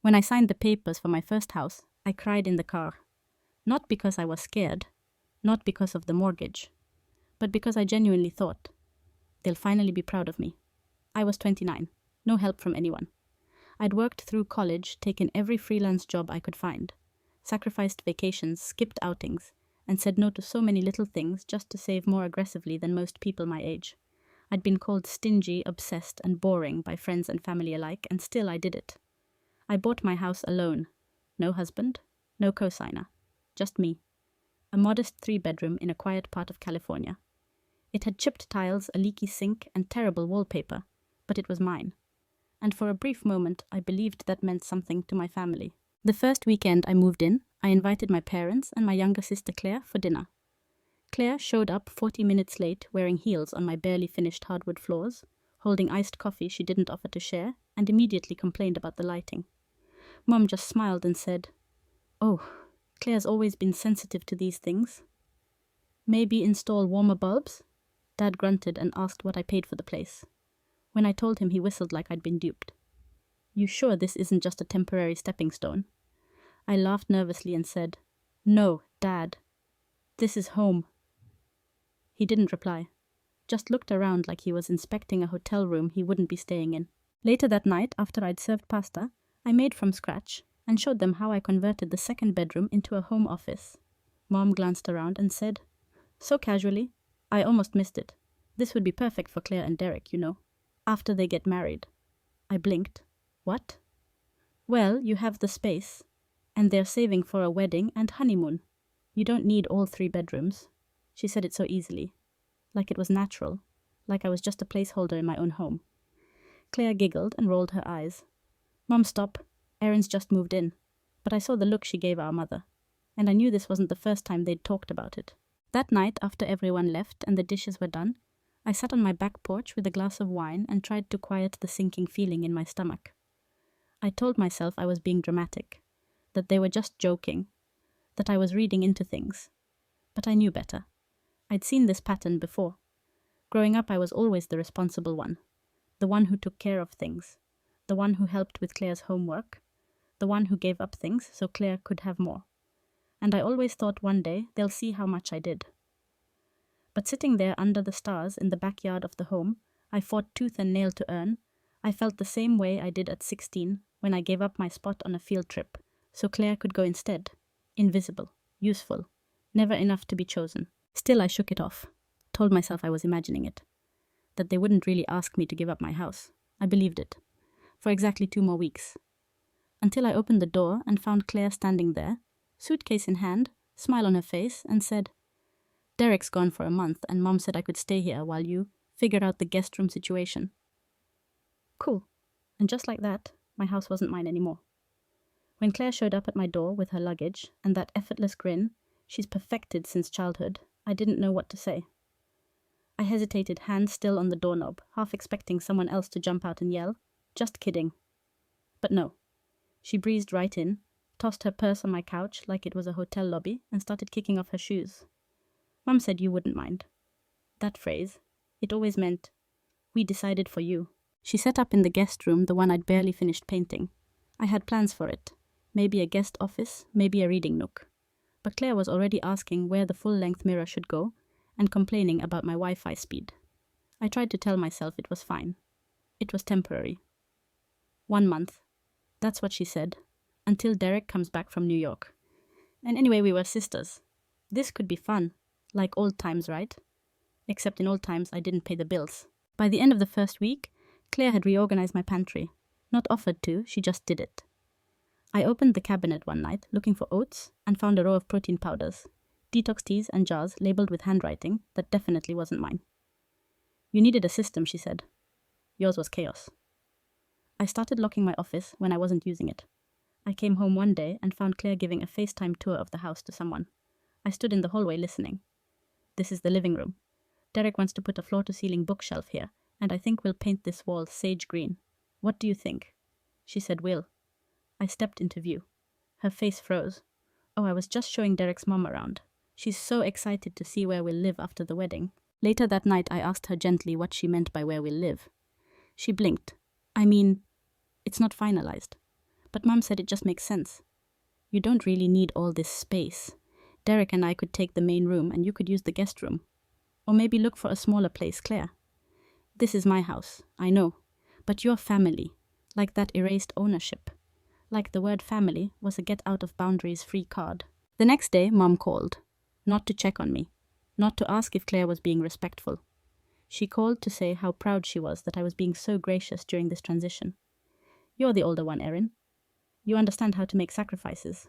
When I signed the papers for my first house, I cried in the car. Not because I was scared, not because of the mortgage, but because I genuinely thought, they'll finally be proud of me. I was 29, no help from anyone. I'd worked through college, taken every freelance job I could find, sacrificed vacations, skipped outings, and said no to so many little things just to save more aggressively than most people my age. I'd been called stingy, obsessed, and boring by friends and family alike, and still I did it. I bought my house alone. No husband, no co-signer. Just me. A modest 3-bedroom in a quiet part of California. It had chipped tiles, a leaky sink, and terrible wallpaper, but it was mine. And for a brief moment, I believed that meant something to my family. The first weekend I moved in, I invited my parents and my younger sister Claire for dinner. Claire showed up 40 minutes late wearing heels on my barely finished hardwood floors, holding iced coffee she didn't offer to share, and immediately complained about the lighting. Mom just smiled and said, "Oh, Claire's always been sensitive to these things. Maybe install warmer bulbs?" Dad grunted and asked what I paid for the place. When I told him, he whistled like I'd been duped. "You sure this isn't just a temporary stepping stone?" I laughed nervously and said, "No, Dad. This is home." He didn't reply, just looked around like he was inspecting a hotel room he wouldn't be staying in. Later that night, after I'd served pasta, I made from scratch and showed them how I converted the second bedroom into a home office. Mom glanced around and said, so casually, I almost missed it. "This would be perfect for Claire and Derek, you know, after they get married." I blinked. "What?" "Well, you have the space, and they're saving for a wedding and honeymoon. You don't need all 3 bedrooms. She said it so easily, like it was natural, like I was just a placeholder in my own home. Claire giggled and rolled her eyes. "Mom, stop. Erin's just moved in." But I saw the look she gave our mother, and I knew this wasn't the first time they'd talked about it. That night, after everyone left and the dishes were done, I sat on my back porch with a glass of wine and tried to quiet the sinking feeling in my stomach. I told myself I was being dramatic, that they were just joking, that I was reading into things. But I knew better. I'd seen this pattern before. Growing up, I was always the responsible one, the one who took care of things, the one who helped with Claire's homework, the one who gave up things so Claire could have more. And I always thought one day they'll see how much I did. But sitting there under the stars in the backyard of the home, I fought tooth and nail to earn. I felt the same way I did at 16 when I gave up my spot on a field trip, so Claire could go instead. Invisible, useful, never enough to be chosen. Still, I shook it off, told myself I was imagining it, that they wouldn't really ask me to give up my house. I believed it, for exactly 2 more weeks. Until I opened the door and found Claire standing there, suitcase in hand, smile on her face, and said, "Derek's gone for a month, and Mom said I could stay here while you figure out the guest room situation." Cool. And just like that, my house wasn't mine anymore. When Claire showed up at my door with her luggage and that effortless grin she's perfected since childhood, I didn't know what to say. I hesitated, hand still on the doorknob, half expecting someone else to jump out and yell, "Just kidding." But no. She breezed right in, tossed her purse on my couch like it was a hotel lobby, and started kicking off her shoes. Mum said you wouldn't mind. That phrase, it always meant, "We decided for you." She set up in the guest room, the one I'd barely finished painting. I had plans for it. Maybe a guest office, maybe a reading nook. But Claire was already asking where the full-length mirror should go and complaining about my Wi-Fi speed. I tried to tell myself it was fine. It was temporary. 1 month. That's what she said. Until Derek comes back from New York. And anyway, we were sisters. This could be fun. Like old times, right? Except in old times, I didn't pay the bills. By the end of the first week, Claire had reorganized my pantry. Not offered to, she just did it. I opened the cabinet one night, looking for oats, and found a row of protein powders, detox teas and jars labeled with handwriting that definitely wasn't mine. "You needed a system," she said. "Yours was chaos." I started locking my office when I wasn't using it. I came home one day and found Claire giving a FaceTime tour of the house to someone. I stood in the hallway listening. "This is the living room. Derek wants to put a floor-to-ceiling bookshelf here, and I think we'll paint this wall sage green. What do you think?" She said, "Will." I stepped into view. Her face froze. "Oh, I was just showing Derek's mom around. She's so excited to see where we'll live after the wedding." Later that night, I asked her gently what she meant by where we'll live. She blinked. "I mean, it's not finalized. But Mom said it just makes sense. You don't really need all this space. Derek and I could take the main room and you could use the guest room. Or maybe look for a smaller place, Claire. This is my house, I know. But your family, like that erased ownership. Like the word family was a get-out-of-boundaries-free card. The next day, Mom called. Not to check on me. Not to ask if Claire was being respectful. She called to say how proud she was that I was being so gracious during this transition. You're the older one, Erin. You understand how to make sacrifices.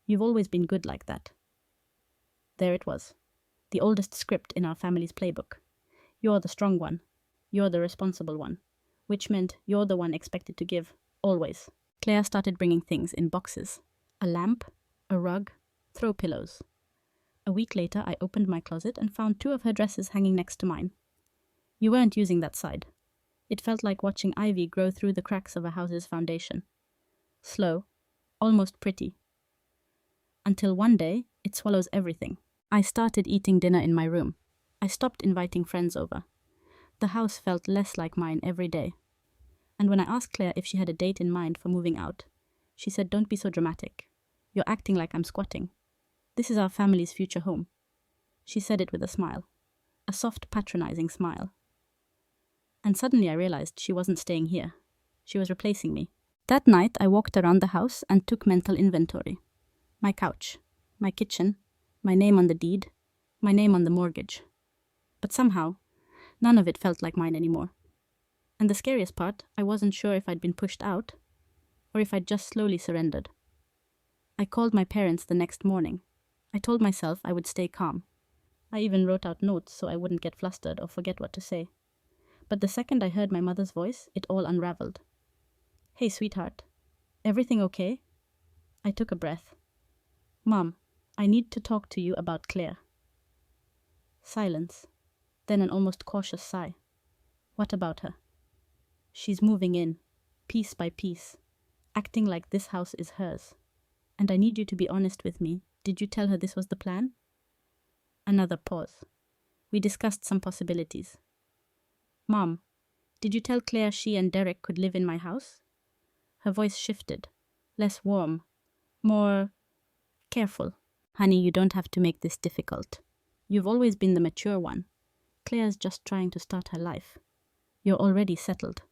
You've always been good like that. There it was. The oldest script in our family's playbook. You're the strong one. You're the responsible one. Which meant you're the one expected to give. Always. Claire started bringing things in boxes. A lamp, a rug, throw pillows. A week later, I opened my closet and found 2 of her dresses hanging next to mine. You weren't using that side. It felt like watching ivy grow through the cracks of a house's foundation. Slow, almost pretty. Until one day, it swallows everything. I started eating dinner in my room. I stopped inviting friends over. The house felt less like mine every day. And when I asked Claire if she had a date in mind for moving out, she said, "Don't be so dramatic. You're acting like I'm squatting. This is our family's future home." She said it with a smile. A soft, patronizing smile. And suddenly I realized she wasn't staying here. She was replacing me. That night, I walked around the house and took mental inventory. My couch, my kitchen, my name on the deed, my name on the mortgage. But somehow, none of it felt like mine anymore. And the scariest part, I wasn't sure if I'd been pushed out or if I'd just slowly surrendered. I called my parents the next morning. I told myself I would stay calm. I even wrote out notes so I wouldn't get flustered or forget what to say. But the second I heard my mother's voice, it all unraveled. "Hey, sweetheart. Everything okay?" I took a breath. "Mom, I need to talk to you about Claire." Silence. Then an almost cautious sigh. "What about her?" "She's moving in, piece by piece, acting like this house is hers. And I need you to be honest with me. Did you tell her this was the plan?" Another pause. We discussed some possibilities. "Mom, did you tell Claire she and Derek could live in my house?" Her voice shifted, less warm, more careful. "Honey, you don't have to make this difficult. You've always been the mature one. Claire's just trying to start her life. You're already settled."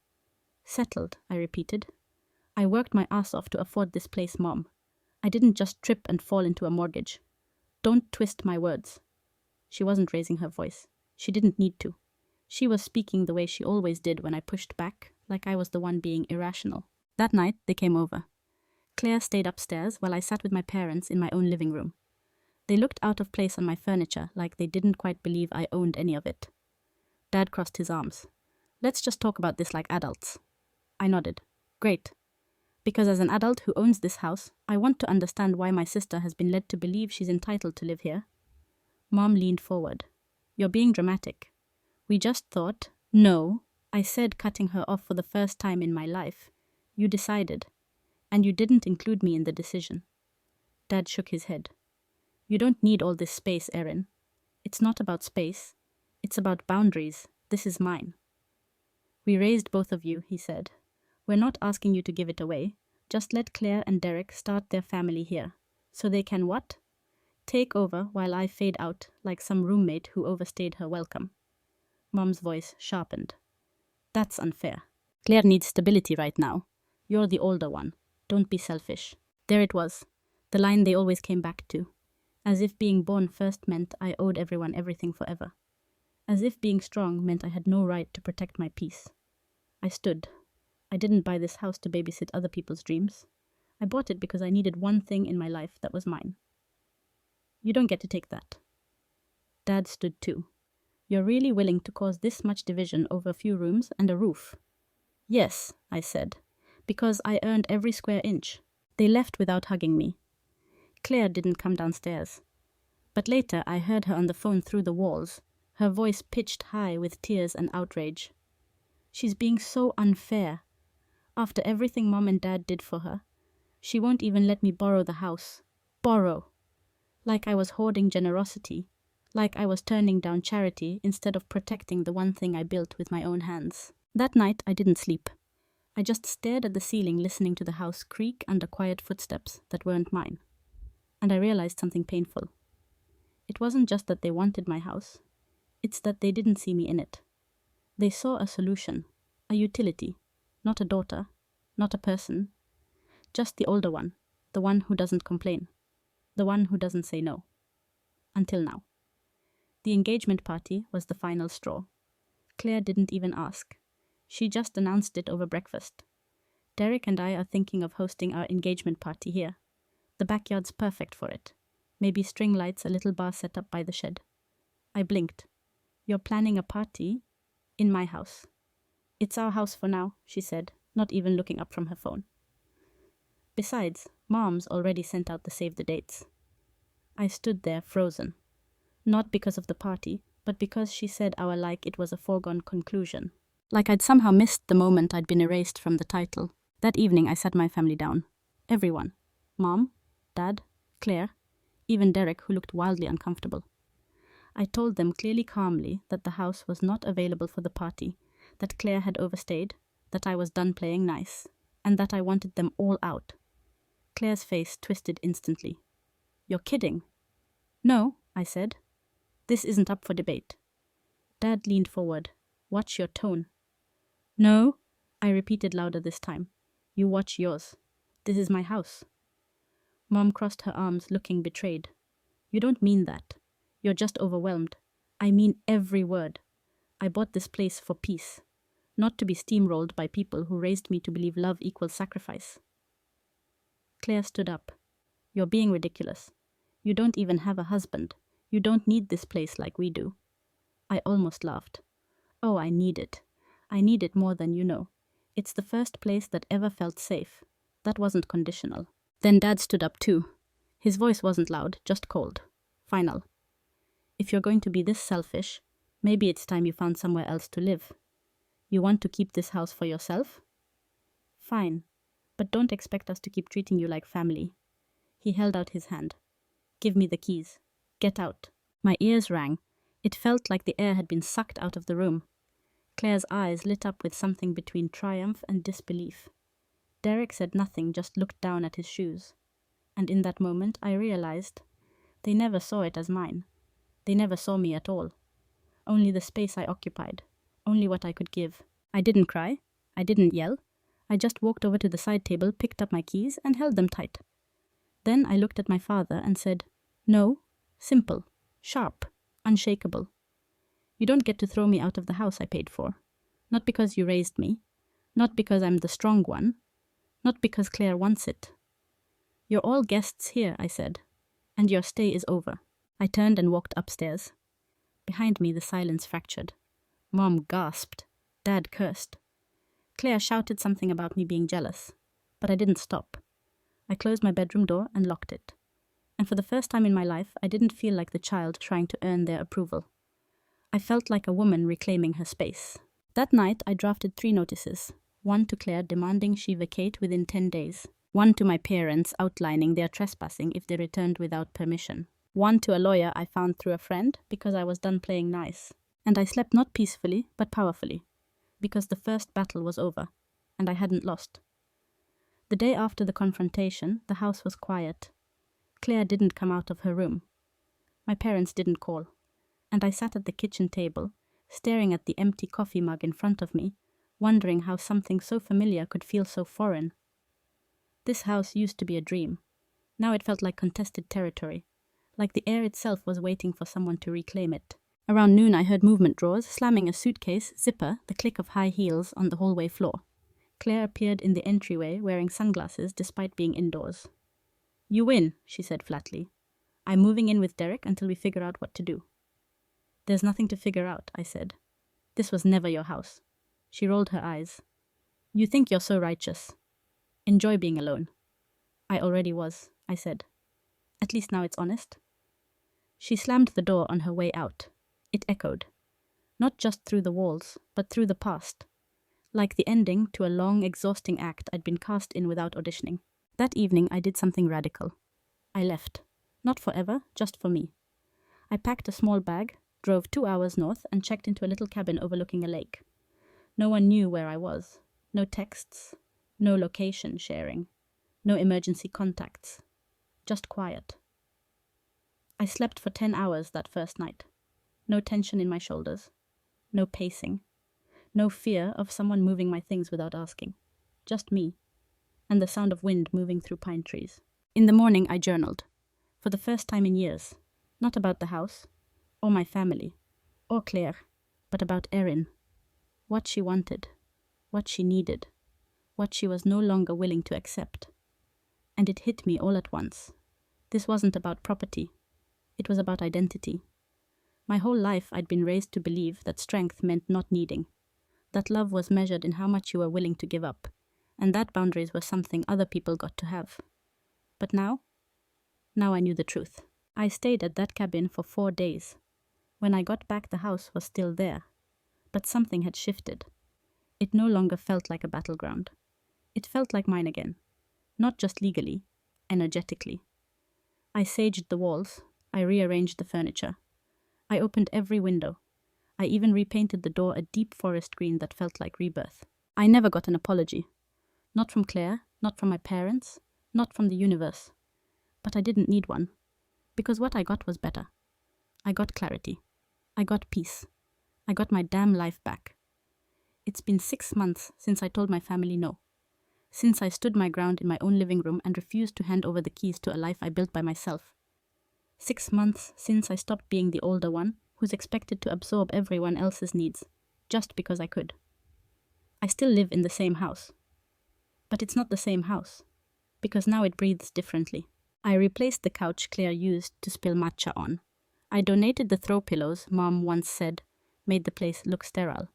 "Settled," I repeated. "I worked my ass off to afford this place, Mom. I didn't just trip and fall into a mortgage. Don't twist my words." She wasn't raising her voice. She didn't need to. She was speaking the way she always did when I pushed back, like I was the one being irrational. That night, they came over. Claire stayed upstairs while I sat with my parents in my own living room. They looked out of place on my furniture, like they didn't quite believe I owned any of it. Dad crossed his arms. "Let's just talk about this like adults." I nodded. "Great. Because as an adult who owns this house, I want to understand why my sister has been led to believe she's entitled to live here." Mom leaned forward. "You're being dramatic. We just thought..." "No," I said, cutting her off for the first time in my life. "You decided. And you didn't include me in the decision." Dad shook his head. "You don't need all this space, Erin. It's not about space. It's about boundaries. This is mine." "We raised both of you," he said. "We're not asking you to give it away. Just let Claire and Derek start their family here. So they can what? Take over while I fade out like some roommate who overstayed her welcome." Mom's voice sharpened. "That's unfair. Claire needs stability right now. You're the older one. Don't be selfish." There it was, the line they always came back to. As if being born first meant I owed everyone everything forever. As if being strong meant I had no right to protect my peace. I stood. I didn't buy this house to babysit other people's dreams. I bought it because I needed one thing in my life that was mine. "You don't get to take that." Dad stood too. "You're really willing to cause this much division over a few rooms and a roof?" "Yes," I said, "because I earned every square inch." They left without hugging me. Claire didn't come downstairs. But later I heard her on the phone through the walls, her voice pitched high with tears and outrage. "She's being so unfair. After everything Mom and Dad did for her, she won't even let me borrow the house. Borrow. Like I was hoarding generosity. Like I was turning down charity instead of protecting the one thing I built with my own hands." That night I didn't sleep. I just stared at the ceiling, listening to the house creak under quiet footsteps that weren't mine. And I realized something painful. It wasn't just that they wanted my house. It's that they didn't see me in it. They saw a solution, a utility, not a daughter, not a person, just the older one, the one who doesn't complain, the one who doesn't say no. Until now. The engagement party was the final straw. Claire didn't even ask. She just announced it over breakfast. Derek and I are thinking of hosting our engagement party here. The backyard's perfect for it. Maybe string lights, a little bar set up by the shed. I blinked. You're planning a party in my house. It's our house for now, she said, not even looking up from her phone. Besides, Mom's already sent out the save the dates. I stood there frozen. Not because of the party, but because she said our like it was a foregone conclusion. Like I'd somehow missed the moment I'd been erased from the title. That evening I sat my family down. Everyone. Mom, Dad, Claire, even Derek, who looked wildly uncomfortable. I told them clearly, calmly, that the house was not available for the party, that Claire had overstayed, that I was done playing nice, and that I wanted them all out. Claire's face twisted instantly. You're kidding. No, I said. This isn't up for debate. Dad leaned forward. Watch your tone. No, I repeated louder this time. You watch yours. This is my house. Mom crossed her arms, looking betrayed. You don't mean that. You're just overwhelmed. I mean every word. I bought this place for peace, not to be steamrolled by people who raised me to believe love equals sacrifice. Claire stood up. You're being ridiculous. You don't even have a husband. You don't need this place like we do. I almost laughed. Oh, I need it. I need it more than you know. It's the first place that ever felt safe. That wasn't conditional. Then Dad stood up too. His voice wasn't loud, just cold. Final. If you're going to be this selfish, maybe it's time you found somewhere else to live. You want to keep this house for yourself? Fine, but don't expect us to keep treating you like family. He held out his hand. Give me the keys. Get out. My ears rang. It felt like the air had been sucked out of the room. Claire's eyes lit up with something between triumph and disbelief. Derek said nothing, just looked down at his shoes. And in that moment I realized they never saw it as mine. They never saw me at all. Only the space I occupied. Only what I could give. I didn't cry. I didn't yell. I just walked over to the side table, picked up my keys, and held them tight. Then I looked at my father and said, No, simple, sharp, unshakable. You don't get to throw me out of the house I paid for. Not because you raised me. Not because I'm the strong one. Not because Claire wants it. You're all guests here, I said, and your stay is over. I turned and walked upstairs. Behind me, the silence fractured. Mom gasped. Dad cursed. Claire shouted something about me being jealous, but I didn't stop. I closed my bedroom door and locked it. And for the first time in my life, I didn't feel like the child trying to earn their approval. I felt like a woman reclaiming her space. That night, I drafted 3 notices. One to Claire demanding she vacate within 10 days. One to my parents outlining their trespassing if they returned without permission. One to a lawyer I found through a friend because I was done playing nice. And I slept not peacefully, but powerfully. Because the first battle was over, and I hadn't lost. The day after the confrontation, the house was quiet. Claire didn't come out of her room. My parents didn't call. And I sat at the kitchen table, staring at the empty coffee mug in front of me, wondering how something so familiar could feel so foreign. This house used to be a dream. Now it felt like contested territory, like the air itself was waiting for someone to reclaim it. Around noon I heard movement drawers, slamming a suitcase, zipper, the click of high heels on the hallway floor. Claire appeared in the entryway wearing sunglasses despite being indoors. You win, she said flatly. I'm moving in with Derek until we figure out what to do. There's nothing to figure out, I said. This was never your house. She rolled her eyes. You think you're so righteous. Enjoy being alone. I already was, I said. At least now it's honest. She slammed the door on her way out. It echoed. Not just through the walls, but through the past. Like the ending to a long, exhausting act I'd been cast in without auditioning. That evening I did something radical. I left. Not forever, just for me. I packed a small bag, drove 2 hours north, and checked into a little cabin overlooking a lake. No one knew where I was. No texts, no location sharing, no emergency contacts, just quiet. I slept for 10 hours that first night. No tension in my shoulders, no pacing, no fear of someone moving my things without asking. Just me, and the sound of wind moving through pine trees. In the morning, I journaled, for the first time in years, not about the house, or my family, or Claire, but about Erin. What she wanted, what she needed, what she was no longer willing to accept. And it hit me all at once. This wasn't about property. It was about identity. My whole life I'd been raised to believe that strength meant not needing, that love was measured in how much you were willing to give up, and that boundaries were something other people got to have. But now I knew the truth. I stayed at that cabin for 4 days. When I got back, the house was still there, but something had shifted. It no longer felt like a battleground. It felt like mine again, not just legally, energetically. I saged the walls, I rearranged the furniture. I opened every window. I even repainted the door a deep forest green that felt like rebirth. I never got an apology. Not from Claire, not from my parents, not from the universe. But I didn't need one, because what I got was better. I got clarity. I got peace. I got my damn life back. It's been 6 months since I told my family no. Since I stood my ground in my own living room and refused to hand over the keys to a life I built by myself. 6 months since I stopped being the older one who's expected to absorb everyone else's needs, just because I could. I still live in the same house. But it's not the same house, because now it breathes differently. I replaced the couch Claire used to spill matcha on. I donated the throw pillows Mom once said made the place look sterile.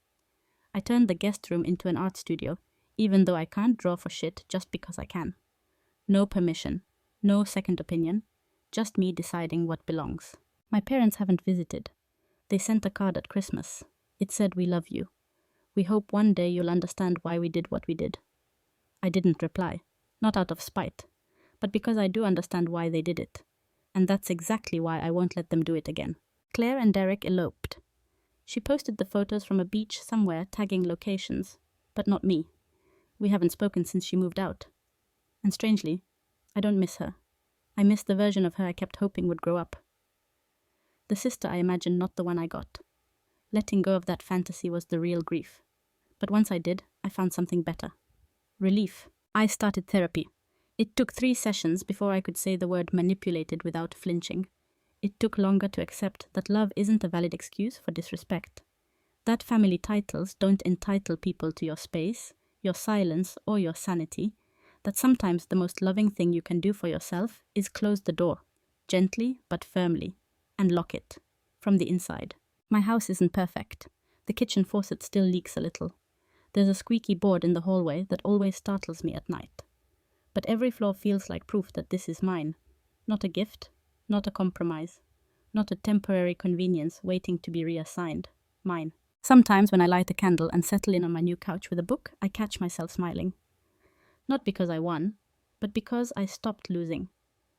I turned the guest room into an art studio, even though I can't draw for shit just because I can. No permission, no second opinion, just me deciding what belongs. My parents haven't visited. They sent a card at Christmas. It said, "We love you. We hope one day you'll understand why we did what we did." I didn't reply, not out of spite, but because I do understand why they did it. And that's exactly why I won't let them do it again. Claire and Derek eloped. She posted the photos from a beach somewhere tagging locations, but not me. We haven't spoken since she moved out. And strangely, I don't miss her. I miss the version of her I kept hoping would grow up. The sister I imagined, not the one I got. Letting go of that fantasy was the real grief. But once I did, I found something better. Relief. I started therapy. It took 3 sessions before I could say the word manipulated without flinching. It took longer to accept that love isn't a valid excuse for disrespect. That family titles don't entitle people to your space, your silence, or your sanity. That sometimes the most loving thing you can do for yourself is close the door, gently but firmly, and lock it, from the inside. My house isn't perfect. The kitchen faucet still leaks a little. There's a squeaky board in the hallway that always startles me at night. But every flaw feels like proof that this is mine. Not a gift, not a compromise, not a temporary convenience waiting to be reassigned. Mine. Sometimes when I light a candle and settle in on my new couch with a book, I catch myself smiling. Not because I won, but because I stopped losing,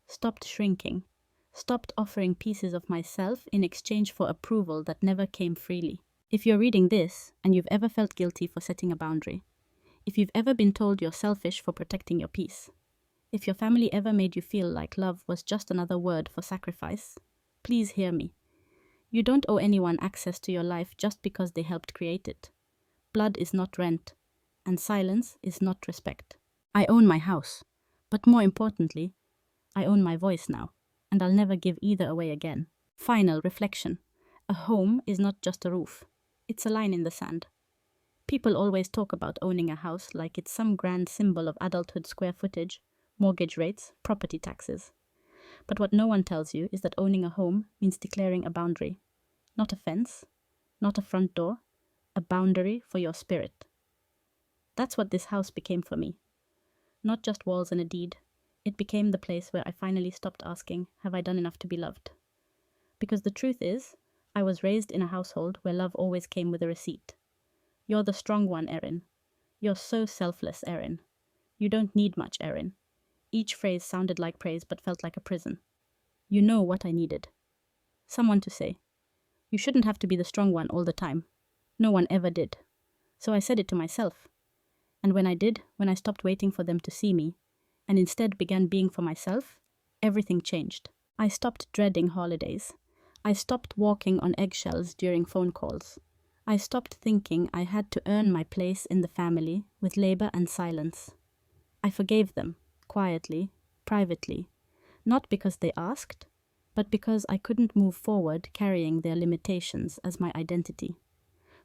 stopped shrinking, stopped offering pieces of myself in exchange for approval that never came freely. If you're reading this and you've ever felt guilty for setting a boundary, if you've ever been told you're selfish for protecting your peace, if your family ever made you feel like love was just another word for sacrifice, please hear me. You don't owe anyone access to your life just because they helped create it. Blood is not rent, and silence is not respect. I own my house, but more importantly, I own my voice now, and I'll never give either away again. Final reflection. A home is not just a roof. It's a line in the sand. People always talk about owning a house like it's some grand symbol of adulthood square footage, mortgage rates, property taxes. But what no one tells you is that owning a home means declaring a boundary. Not a fence, not a front door, a boundary for your spirit. That's what this house became for me. Not just walls and a deed. It became the place where I finally stopped asking, have I done enough to be loved? Because the truth is, I was raised in a household where love always came with a receipt. You're the strong one, Erin. You're so selfless, Erin. You don't need much, Erin. Each phrase sounded like praise but felt like a prison. You know what I needed. Someone to say, you shouldn't have to be the strong one all the time. No one ever did. So I said it to myself. And when I did, when I stopped waiting for them to see me, and instead began being for myself, everything changed. I stopped dreading holidays. I stopped walking on eggshells during phone calls. I stopped thinking I had to earn my place in the family with labor and silence. I forgave them, quietly, privately, not because they asked, but because I couldn't move forward carrying their limitations as my identity.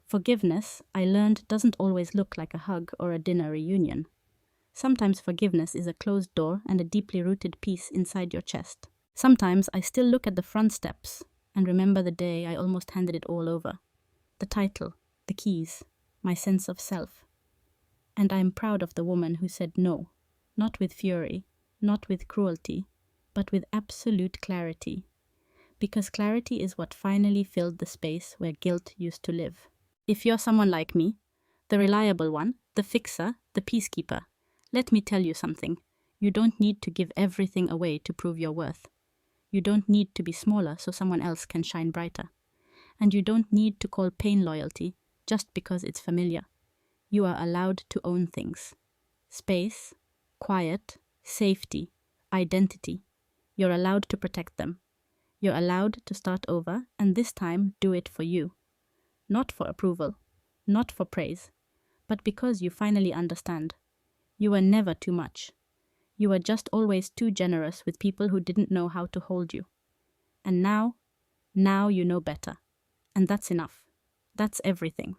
Forgiveness, I learned, doesn't always look like a hug or a dinner reunion. Sometimes forgiveness is a closed door and a deeply rooted peace inside your chest. Sometimes I still look at the front steps and remember the day I almost handed it all over. The title, the keys, my sense of self. And I am proud of the woman who said no, not with fury, not with cruelty, but with absolute clarity. Because clarity is what finally filled the space where guilt used to live. If you're someone like me, the reliable one, the fixer, the peacekeeper, let me tell you something. You don't need to give everything away to prove your worth. You don't need to be smaller so someone else can shine brighter. And you don't need to call pain loyalty just because it's familiar. You are allowed to own things. Space, quiet, safety, identity. You're allowed to protect them. You're allowed to start over, and this time do it for you. Not for approval, not for praise, but because you finally understand. You were never too much. You were just always too generous with people who didn't know how to hold you. And now you know better. And that's enough. That's everything.